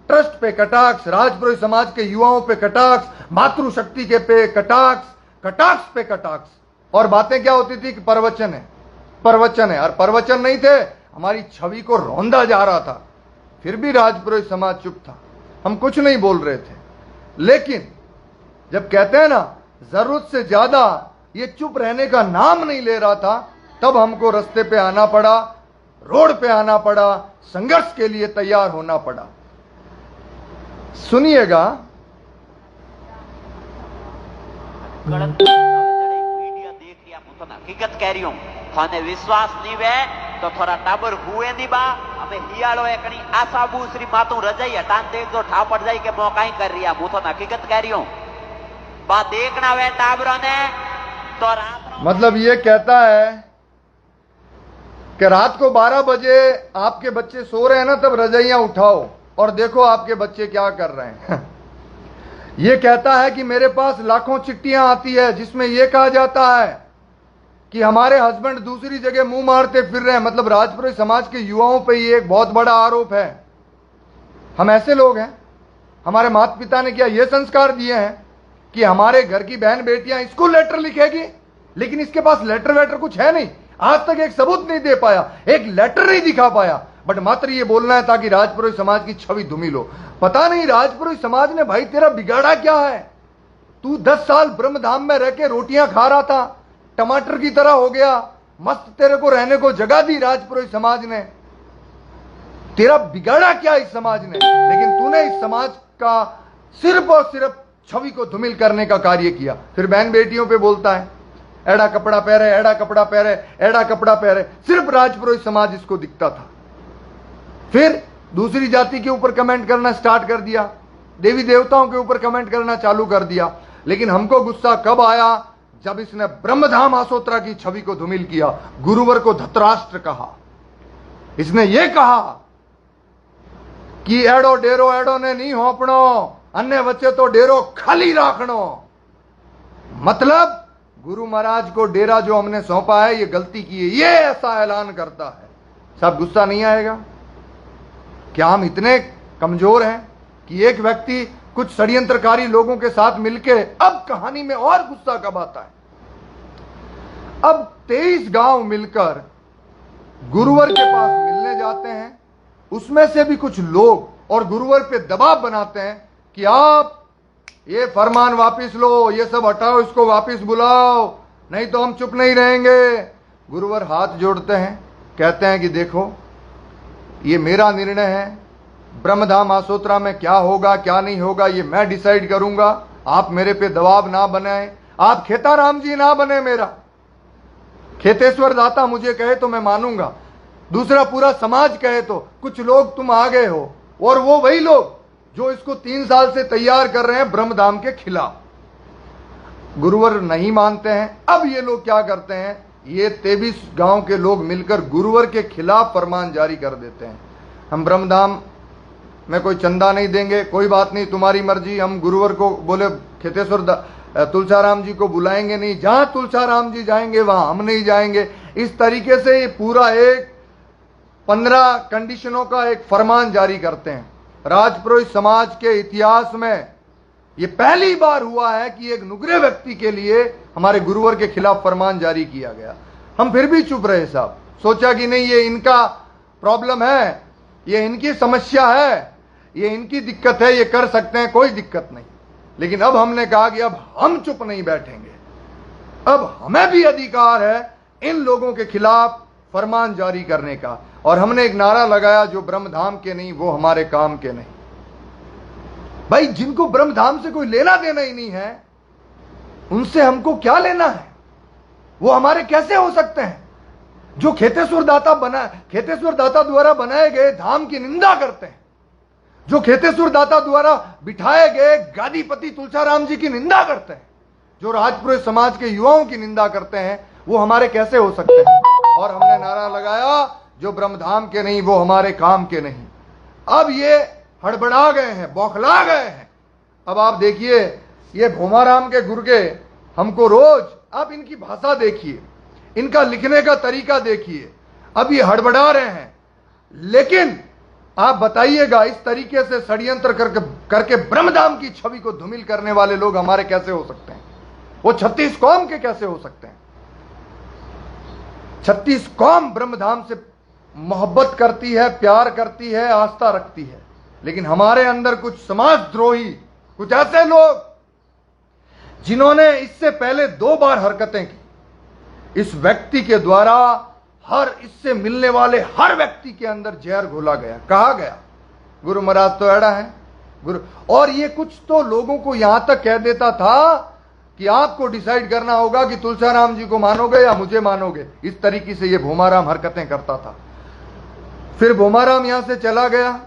[SPEAKER 1] ट्रस्ट पे कटाक्ष, राजपुरोहित समाज के युवाओं पे कटाक्ष, मातृशक्ति के पे कटाक्ष, कटाक्ष पे कटाक्ष। और बातें क्या होती थी कि प्रवचन है, प्रवचन है, और प्रवचन नहीं थे, हमारी छवि को रौंदा जा रहा था। फिर भी राजपुरोहित समाज चुप था, हम कुछ नहीं बोल रहे थे। लेकिन जब कहते हैं ना, जरूरत से ज्यादा ये चुप रहने का नाम नहीं ले रहा था, तब हमको रास्ते पे आना पड़ा, रोड पे आना पड़ा, संघर्ष के लिए तैयार होना पड़ा। सुनिएगा।
[SPEAKER 2] हकीकत कह रही हूं, थाने विश्वास नहीं वे तो थोड़ा टाबर हुए नहीं बा। हमें हियालो एकनी आशा बूसरी मातू रजाई हटान देख जो ठा पड़ जाई के मौका ही कर रिया। मुझे तो हकीकत कह रही हूं, बा देखना वे टाबरों ने तो रात,
[SPEAKER 1] मतलब ये कहता है कि रात को 12 बजे आपके बच्चे सो रहे हैं ना, तब रजाइयां उठाओ और देखो आपके बच्चे क्या कर रहे हैं। ये कहता है कि मेरे पास लाखों चिट्ठियां आती है जिसमें यह कहा जाता है कि हमारे हस्बैंड दूसरी जगह मुंह मारते फिर रहे हैं। मतलब राजपुरोहित समाज के युवाओं पे ये एक बहुत बड़ा आरोप है। हम ऐसे लोग हैं, हमारे माता पिता ने क्या ये संस्कार दिए हैं कि हमारे घर की बहन बेटियां इसको लेटर लिखेगी, लेकिन इसके पास लेटर वेटर कुछ है नहीं। आज तक एक सबूत नहीं दे पाया, एक लेटर नहीं दिखा पाया, बट मात्र ये बोलना है ताकि राजपुरोहित समाज की छवि धूमिल हो। पता नहीं राजपुरोहित समाज ने भाई तेरा बिगाड़ा क्या है? तू 10 साल ब्रह्मधाम में रह के रोटियां खा रहा था, टमाटर की तरह हो गया, मस्त तेरे को रहने को जगह दी राजपुरोहित समाज ने। तेरा बिगाड़ा क्या इस समाज ने? लेकिन तूने इस समाज का सिर्फ और सिर्फ छवि को धूमिल करने का कार्य किया। फिर बहन बेटियों पे बोलता है एड़ा कपड़ा पहरे, एड़ा कपड़ा पहरे, एड़ा कपड़ा पहरे। सिर्फ राजपुरोहित समाज इसको दिखता था। फिर दूसरी जाति के ऊपर कमेंट करना स्टार्ट कर दिया, देवी देवताओं के ऊपर कमेंट करना चालू कर दिया। लेकिन हमको गुस्सा कब आया? जब इसने ब्रह्मधाम आसोत्रा की छवि को धूमिल किया, गुरुवर को धतराष्ट्र कहा। इसने यह कहा कि एड़ो डेरो एड़ो ने नहीं होपणो, अन्य बच्चे तो डेरो खाली राखणो। मतलब गुरु महाराज को डेरा जो हमने सौंपा है ये गलती की है, ये ऐसा ऐलान करता है। सब गुस्सा नहीं आएगा? क्या हम इतने कमजोर हैं कि एक व्यक्ति कुछ षड्यंत्रकारी लोगों के साथ मिलकर अब कहानी में और गुस्सा कब आता है? अब 23 गांव मिलकर गुरुवर के पास मिलने जाते हैं, उसमें से भी कुछ लोग और गुरुवर पे दबाव बनाते हैं कि आप ये फरमान वापस लो, ये सब हटाओ, इसको वापस बुलाओ, नहीं तो हम चुप नहीं रहेंगे। गुरुवर हाथ जोड़ते हैं, कहते हैं कि देखो ये मेरा निर्णय है, ब्रह्मधाम आसोत्रा में क्या होगा क्या नहीं होगा ये मैं डिसाइड करूंगा। आप मेरे पे दबाव ना बनाए, आप खेताराम जी ना बने, मेरा खेतेश्वर दाता मुझे कहे तो मैं मानूंगा, दूसरा पूरा समाज कहे तो। कुछ लोग तुम आ गए हो और वो वही लोग जो इसको 3 साल से तैयार कर रहे हैं ब्रह्मधाम के खिलाफ। गुरुवर नहीं मानते हैं। अब ये लोग क्या करते हैं, ये 23 गांव के लोग मिलकर गुरुवर के खिलाफ फरमान जारी कर देते हैं। हम ब्रह्मधाम में कोई चंदा नहीं देंगे, कोई बात नहीं, तुम्हारी मर्जी। हम गुरुवर को बोले खेतेश्वर तुलसाराम जी को बुलाएंगे नहीं, जहां तुलसाराम जी जाएंगे वहां हम नहीं जाएंगे। इस तरीके से ये पूरा एक 15 कंडीशनों का एक फरमान जारी करते हैं। राजपुरोहित समाज के इतिहास में यह पहली बार हुआ है कि एक नुगरे व्यक्ति के लिए हमारे गुरुवर के खिलाफ फरमान जारी किया गया। हम फिर भी चुप रहे साहब, सोचा कि नहीं ये इनका प्रॉब्लम है, ये इनकी समस्या है, ये इनकी दिक्कत है, ये कर सकते हैं, कोई दिक्कत नहीं। लेकिन अब हमने कहा कि अब हम चुप नहीं बैठेंगे, अब हमें भी अधिकार है इन लोगों के खिलाफ फरमान जारी करने का। और हमने एक नारा लगाया, जो ब्रह्मधाम के नहीं वो हमारे काम के नहीं। भाई जिनको ब्रह्मधाम से कोई लेना देना ही नहीं है, उनसे हमको क्या लेना है? वो हमारे कैसे हो सकते हैं? जो खेतेश्वर दाता द्वारा बनाए गए धाम की निंदा करते हैं, जो खेतेश्वर दाता द्वारा बिठाए गए गादीपति तुलसाराम जी की निंदा करते हैं, जो राजपुरोहित समाज के युवाओं की निंदा करते हैं, वो हमारे कैसे हो सकते हैं? और हमने नारा लगाया, जो ब्रह्मधाम के नहीं वो हमारे काम के नहीं। अब ये हड़बड़ा गए हैं, बौखला गए हैं। अब आप देखिए, ये भोमाराम के गुर्गे हमको रोज, आप इनकी भाषा देखिए, इनका लिखने का तरीका देखिए, अब ये हड़बड़ा रहे हैं। लेकिन आप बताइएगा, इस तरीके से षड्यंत्र करके ब्रह्मधाम की छवि को धूमिल करने वाले लोग हमारे कैसे हो सकते हैं? वो 36 कौम के कैसे हो सकते हैं? 36 कौम ब्रह्मधाम से मोहब्बत करती है, प्यार करती है, आस्था रखती है। लेकिन हमारे अंदर कुछ समाजद्रोही, कुछ ऐसे लोग जिन्होंने इससे पहले 2 बार हरकतें की, इस व्यक्ति के द्वारा इससे मिलने वाले हर व्यक्ति के अंदर जहर घोला गया। कहा गया गुरु महाराज तो एड़ा है गुरु, और ये कुछ तो लोगों को यहां तक कह देता था कि आपको डिसाइड करना होगा कि तुलसाराम जी को मानोगे या मुझे मानोगे। इस तरीके से ये भोमाराम हरकतें करता था। फिर भोमाराम यहां से चला गया।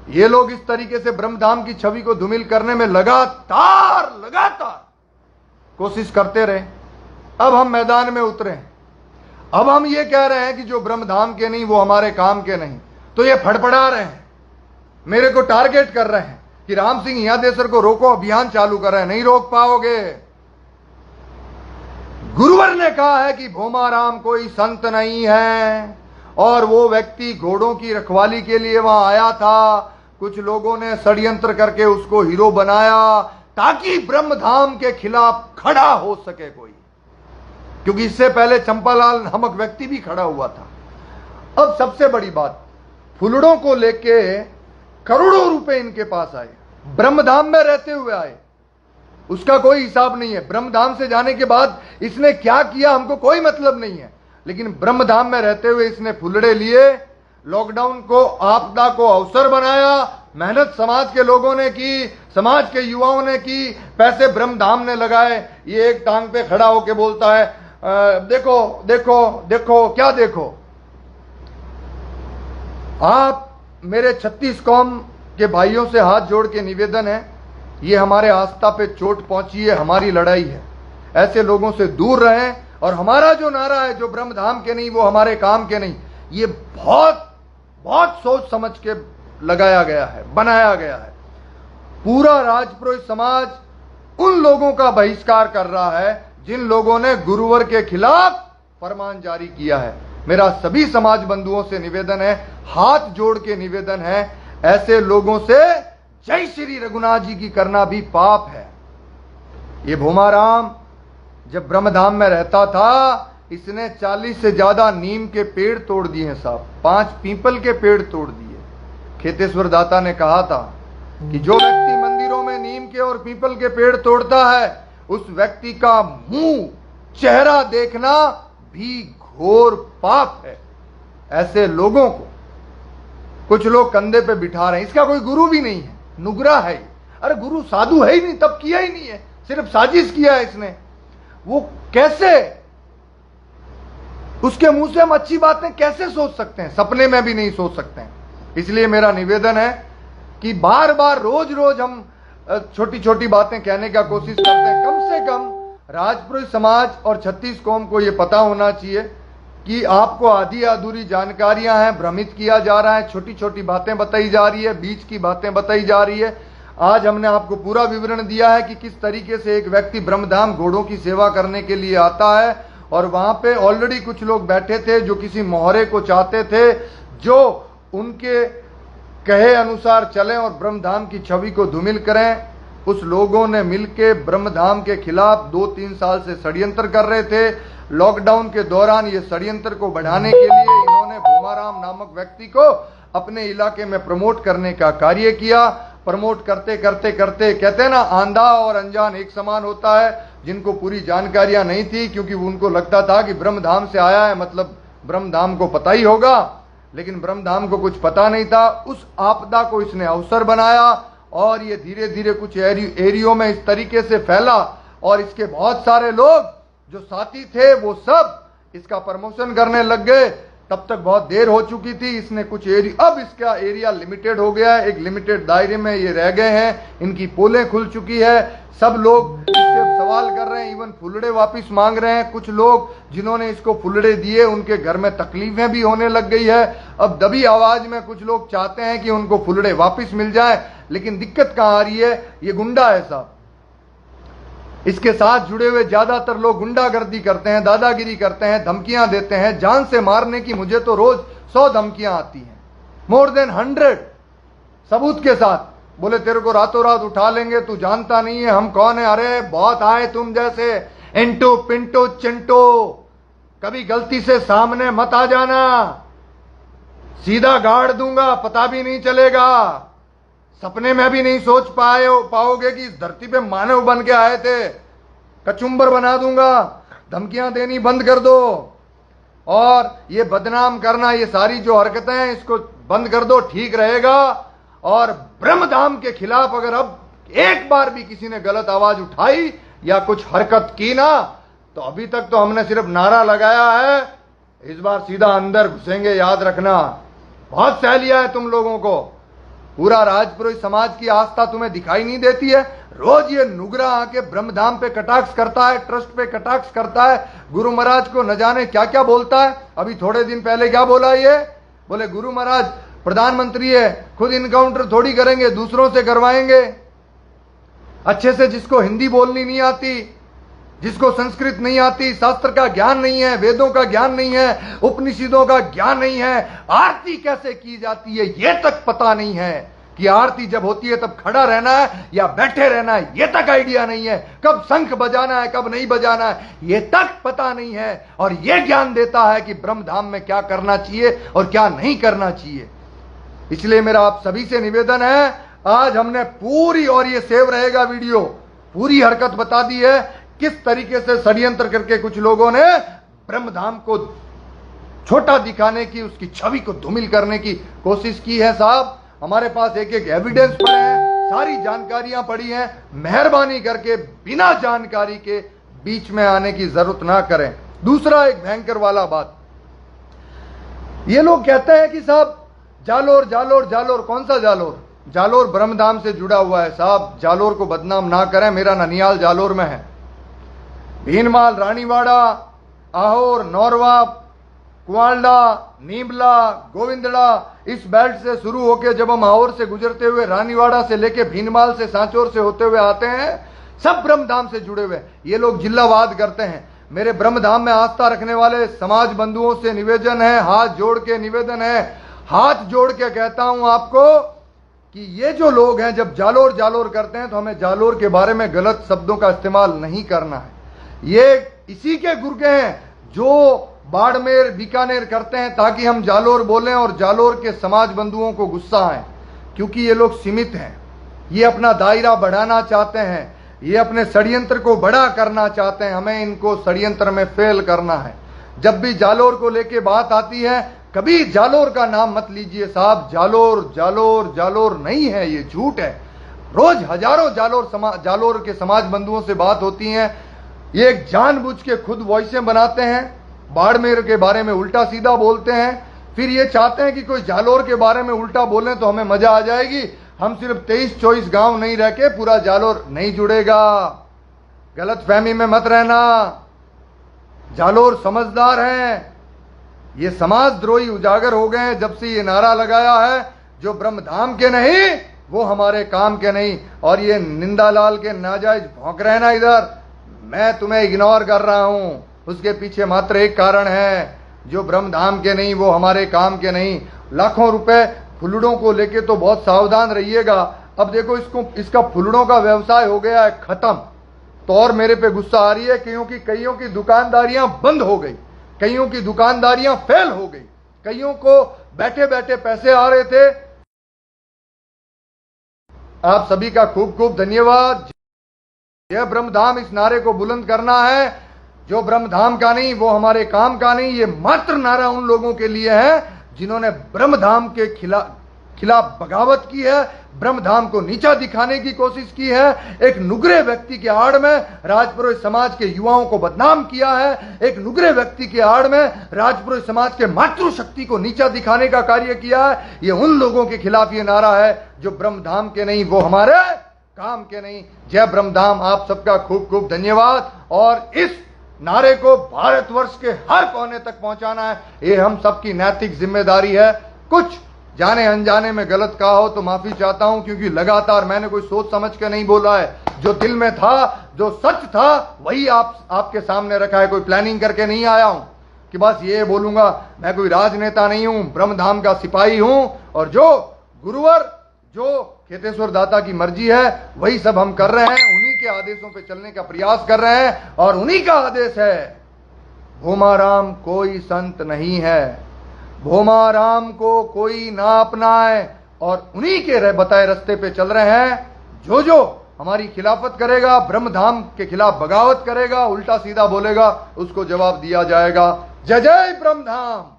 [SPEAKER 1] ये लोग इस तरीके से ब्रह्मधाम की छवि को धूमिल करने में लगातार कोशिश करते रहे। अब हम मैदान में उतरे हैं। अब हम ये कह रहे हैं कि जो ब्रह्मधाम के नहीं वो हमारे काम के नहीं। तो ये फड़फड़ा रहे हैं, मेरे को टारगेट कर रहे हैं कि राम सिंह यादेसर को रोको, अभियान चालू कर रहे हैं। नहीं रोक पाओगे। गुरुवर ने कहा है कि भोमाराम कोई संत नहीं है, और वो व्यक्ति घोड़ों की रखवाली के लिए वहां आया था। कुछ लोगों ने षड्यंत्र करके उसको हीरो बनाया ताकि ब्रह्मधाम के खिलाफ खड़ा हो सके कोई, क्योंकि इससे पहले चंपालाल नामक व्यक्ति भी खड़ा हुआ था। अब सबसे बड़ी बात, फुलड़ों को लेके करोड़ों रुपए इनके पास आए, ब्रह्मधाम में रहते हुए आए, उसका कोई हिसाब नहीं है। ब्रह्मधाम से जाने के बाद इसने क्या किया हमको कोई मतलब नहीं है, लेकिन ब्रह्मधाम में रहते हुए इसने फुलड़े लिए, लॉकडाउन को आपदा को अवसर बनाया। मेहनत समाज के लोगों ने की, समाज के युवाओं ने की, पैसे ब्रह्मधाम ने लगाए। ये एक टांग पे खड़ा होके बोलता है देखो देखो देखो, क्या देखो? आप मेरे 36 कौम के भाइयों से हाथ जोड़ के निवेदन है, ये हमारे आस्था पे चोट पहुंची है, हमारी लड़ाई है। ऐसे लोगों से दूर रहें। और हमारा जो नारा है, जो ब्रह्मधाम के नहीं वो हमारे काम के नहीं, ये बहुत बहुत सोच समझ के लगाया गया है, बनाया गया है। पूरा राजपुरोहित समाज उन लोगों का बहिष्कार कर रहा है जिन लोगों ने गुरुवर के खिलाफ फरमान जारी किया है। मेरा सभी समाज बंधुओं से निवेदन है, हाथ जोड़ के निवेदन है, ऐसे लोगों से जय श्री रघुनाथ जी की करना भी पाप है। ये भोमाराम जब ब्रह्मधाम में रहता था, इसने 40 से ज्यादा नीम के पेड़ तोड़ दिए साहब, 5 पीपल के पेड़ तोड़ दिए। खेतेश्वर दाता ने कहा था कि जो व्यक्ति मंदिरों में नीम के और पीपल के पेड़ तोड़ता है, उस व्यक्ति का मुंह चेहरा देखना भी घोर पाप है। ऐसे लोगों को कुछ लोग कंधे पे बिठा रहे हैं। इसका कोई गुरु भी नहीं है, नुगरा है। अरे गुरु साधु है ही नहीं, तब किया ही नहीं है, सिर्फ साजिश किया है इसने। वो कैसे, उसके मुंह से हम अच्छी बातें कैसे सोच सकते हैं? सपने में भी नहीं सोच सकते हैं। इसलिए मेरा निवेदन है कि बार बार रोज रोज हम छोटी छोटी बातें कहने का कोशिश करते हैं। कम से कम राजपुरोहित समाज और 36 कौम को यह पता होना चाहिए कि आपको आधी अधूरी जानकारियां हैं, भ्रमित किया जा रहा है, छोटी छोटी बातें बताई जा रही है, बीच की बातें बताई जा रही है। आज हमने आपको पूरा विवरण दिया है कि किस तरीके से एक व्यक्ति ब्रह्मधाम घोड़ों की सेवा करने के लिए आता है और वहां पे ऑलरेडी कुछ लोग बैठे थे जो किसी मोहरे को चाहते थे जो उनके कहे अनुसार चलें और ब्रह्मधाम की छवि को धूमिल करें। उस लोगों ने मिलके ब्रह्मधाम के खिलाफ 2-3 साल से षड्यंत्र कर रहे थे। लॉकडाउन के दौरान ये षड्यंत्र को बढ़ाने के लिए इन्होंने भूमाराम नामक व्यक्ति को अपने इलाके में प्रमोट करने का कार्य किया। प्रमोट करते करते करते कहते हैं ना, आंधा और अनजान एक समान होता है। जिनको पूरी जानकारियां नहीं थी, क्योंकि उनको लगता था कि ब्रह्मधाम से आया है मतलब ब्रह्मधाम को पता ही होगा, लेकिन ब्रह्मधाम को कुछ पता नहीं था। उस आपदा को इसने अवसर बनाया और ये धीरे धीरे कुछ एरियो में इस तरीके से फैला और इसके बहुत सारे लोग जो साथी थे वो सब इसका प्रमोशन करने लग गए। तब तक बहुत देर हो चुकी थी। इसने कुछ एरिया, अब इसका एरिया लिमिटेड हो गया है, एक लिमिटेड दायरे में ये रह गए हैं। इनकी पोलें खुल चुकी है। सब लोग इससे सवाल कर रहे हैं, इवन फुलड़े वापस मांग रहे हैं। कुछ लोग जिन्होंने इसको फुलड़े दिए उनके घर में तकलीफें भी होने लग गई है। अब दबी आवाज में कुछ लोग चाहते हैं कि उनको फुलड़े वापस मिल जाए, लेकिन दिक्कत कहां आ रही है? ये गुंडा है साहब। इसके साथ जुड़े हुए ज्यादातर लोग गुंडागर्दी करते हैं, दादागिरी करते हैं, धमकियां देते हैं, जान से मारने की। मुझे तो रोज 100 धमकियां आती हैं, मोर देन 100 सबूत के साथ। बोले तेरे को रातों रात उठा लेंगे, तू जानता नहीं है हम कौन है। अरे बहुत आए तुम जैसे इंटू पिंटू चिंटू, कभी गलती से सामने मत आ जाना, सीधा गाड़ दूंगा, पता भी नहीं चलेगा। सपने में भी नहीं सोच पाओगे कि इस धरती पे मानव बन के आए थे। कचुम्बर बना दूंगा। धमकियां देनी बंद कर दो और ये बदनाम करना, ये सारी जो हरकतें हैं इसको बंद कर दो, ठीक रहेगा। और ब्रह्मधाम के खिलाफ अगर अब एक बार भी किसी ने गलत आवाज उठाई या कुछ हरकत की ना, तो अभी तक तो हमने सिर्फ नारा लगाया है, इस बार सीधा अंदर घुसेंगे, याद रखना। बहुत सह लिया है तुम लोगों को। पूरा राजपुरोहित समाज की आस्था तुम्हें दिखाई नहीं देती है। रोज ये नुगरा आके ब्रह्मधाम पे कटाक्ष करता है, ट्रस्ट पे कटाक्ष करता है, गुरु महाराज को न जाने क्या क्या बोलता है। अभी थोड़े दिन पहले क्या बोला ये? बोले गुरु महाराज प्रधानमंत्री है, खुद इनकाउंटर थोड़ी करेंगे, दूसरों से करवाएंगे। अच्छे से जिसको हिंदी बोलनी नहीं आती, जिसको संस्कृत नहीं आती, शास्त्र का ज्ञान नहीं है, वेदों का ज्ञान नहीं है, उपनिषदों का ज्ञान नहीं है, आरती कैसे की जाती है ये तक पता नहीं है, कि आरती जब होती है तब खड़ा रहना है या बैठे रहना है ये तक आइडिया नहीं है, कब शंख बजाना है कब नहीं बजाना है ये तक पता नहीं है। और ये ज्ञान देता है कि ब्रह्मधाम में क्या करना चाहिए और क्या नहीं करना चाहिए। इसलिए मेरा आप सभी से निवेदन है, आज हमने पूरी, और ये सेव रहेगा वीडियो, पूरी हरकत बता दी है किस तरीके से षड्यंत्र करके कुछ लोगों ने ब्रह्मधाम को छोटा दिखाने की, उसकी छवि को धूमिल करने की कोशिश की है। साहब हमारे पास एक एक एविडेंस पड़े हैं, सारी जानकारियां पड़ी हैं। मेहरबानी करके बिना जानकारी के बीच में आने की जरूरत ना करें। दूसरा एक भयंकर वाला बात, ये लोग कहते हैं कि साहब जालोर जालोर जालोर, कौन सा जालोर? जालोर ब्रह्मधाम से जुड़ा हुआ है साहब, जालोर को बदनाम ना करें। मेरा ननियाल जालोर में है। भीनमाल, रानीवाड़ा, आहोर, नौरवा, कुआलडा, नीमला, गोविंदड़ा, इस बेल्ट से शुरू होकर जब हम आहोर से गुजरते हुए रानीवाड़ा से लेके भीनमाल से सांचौर से होते हुए आते हैं, सब ब्रह्मधाम से जुड़े हुए। ये लोग जिल्लावाद करते हैं। मेरे ब्रह्मधाम में आस्था रखने वाले समाज बंधुओं से निवेदन है, हाथ जोड़ के निवेदन है, हाथ जोड़ के कहता हूं आपको कि ये जो लोग हैं जब जालोर जालोर करते हैं तो हमें जालोर के बारे में गलत शब्दों का इस्तेमाल नहीं करना है। ये इसी के गुर्गे हैं जो बाड़मेर बीकानेर करते हैं ताकि हम जालोर बोलें और जालोर के समाज बंधुओं को गुस्सा आए, क्योंकि ये लोग सीमित हैं। ये अपना दायरा बढ़ाना चाहते हैं, ये अपने षड्यंत्र को बड़ा करना चाहते हैं। हमें इनको षड्यंत्र में फेल करना है। जब भी जालोर को लेके बात आती है, कभी जालोर का नाम मत लीजिए साहब। जालोर जालोर जालोर नहीं है, ये झूठ है। रोज हजारों जालोर के समाज बंधुओं से बात होती है। ये एक जानबूझ के खुद वॉइसें बनाते हैं, बाड़मेर के बारे में उल्टा सीधा बोलते हैं, फिर ये चाहते हैं कि कोई जालोर के बारे में उल्टा बोले तो हमें मजा आ जाएगी। हम सिर्फ 23-24 गांव नहीं रह के पूरा जालोर नहीं जुड़ेगा। गलत फहमी में मत रहना। जालोर समझदार हैं। ये समाजद्रोही उजागर हो गए हैं जब से ये नारा लगाया है, जो ब्रह्मधाम के नहीं वो हमारे काम के नहीं। और ये निंदालाल के नाजायज भौंक रहे ना इधर, मैं तुम्हें इग्नोर कर रहा हूं। उसके पीछे मात्र एक कारण है, जो ब्रह्मधाम के नहीं वो हमारे काम के नहीं। लाखों रुपए फुलड़ों को लेके तो बहुत सावधान रहिएगा। अब देखो इसका फुलड़ों का व्यवसाय हो गया है खत्म। तो और मेरे पे गुस्सा आ रही है क्योंकि कईयों की दुकानदारियां बंद हो गई, कईयों की दुकानदारियां फेल हो गई, कईयों को बैठे बैठे पैसे आ रहे थे। आप सभी का खूब खूब धन्यवाद। यह ब्रह्मधाम, इस नारे को बुलंद करना है। जो ब्रह्मधाम का नहीं वो हमारे काम का नहीं, ये मात्र नारा उन लोगों के लिए है जिन्होंने ब्रह्मधाम के खिलाफ बगावत की है, ब्रह्मधाम को नीचा दिखाने की कोशिश की है, एक नुगरे व्यक्ति के आड़ में राजपुरोहित समाज के युवाओं को बदनाम किया है, एक नुगरे व्यक्ति के आड़ में राजपुरोहित समाज के मातृशक्ति को नीचा दिखाने का कार्य किया है। ये उन लोगों के खिलाफ ये नारा है जो ब्रह्मधाम के नहीं वो हमारे काम के नहीं। जय ब्रह्मधाम। आप सबका खूब खूब धन्यवाद। और इस नारे को भारतवर्ष के हर कोने तक पहुंचाना है, ये हम सबकी नैतिक जिम्मेदारी है। कुछ जाने अनजाने में गलत कहा हो तो माफी चाहता हूं, क्योंकि लगातार मैंने कोई सोच समझ के नहीं बोला है। जो दिल में था, जो सच था, वही आपके सामने रखा है। कोई प्लानिंग करके नहीं आया हूं कि बस ये बोलूंगा। मैं कोई राजनेता नहीं हूं, ब्रह्मधाम का सिपाही हूं। और जो गुरुवर, जो खेतेश्वर दाता की मर्जी है वही सब हम कर रहे हैं, उन्हीं के आदेशों पे चलने का प्रयास कर रहे हैं। और उन्हीं का आदेश है, भोमाराम कोई संत नहीं है, भोमाराम को कोई ना अपनाए। और उन्हीं के बताए रास्ते पे चल रहे हैं। जो हमारी खिलाफत करेगा, ब्रह्मधाम के खिलाफ बगावत करेगा, उल्टा सीधा बोलेगा, उसको जवाब दिया जाएगा। जय जय ब्रह्मधाम।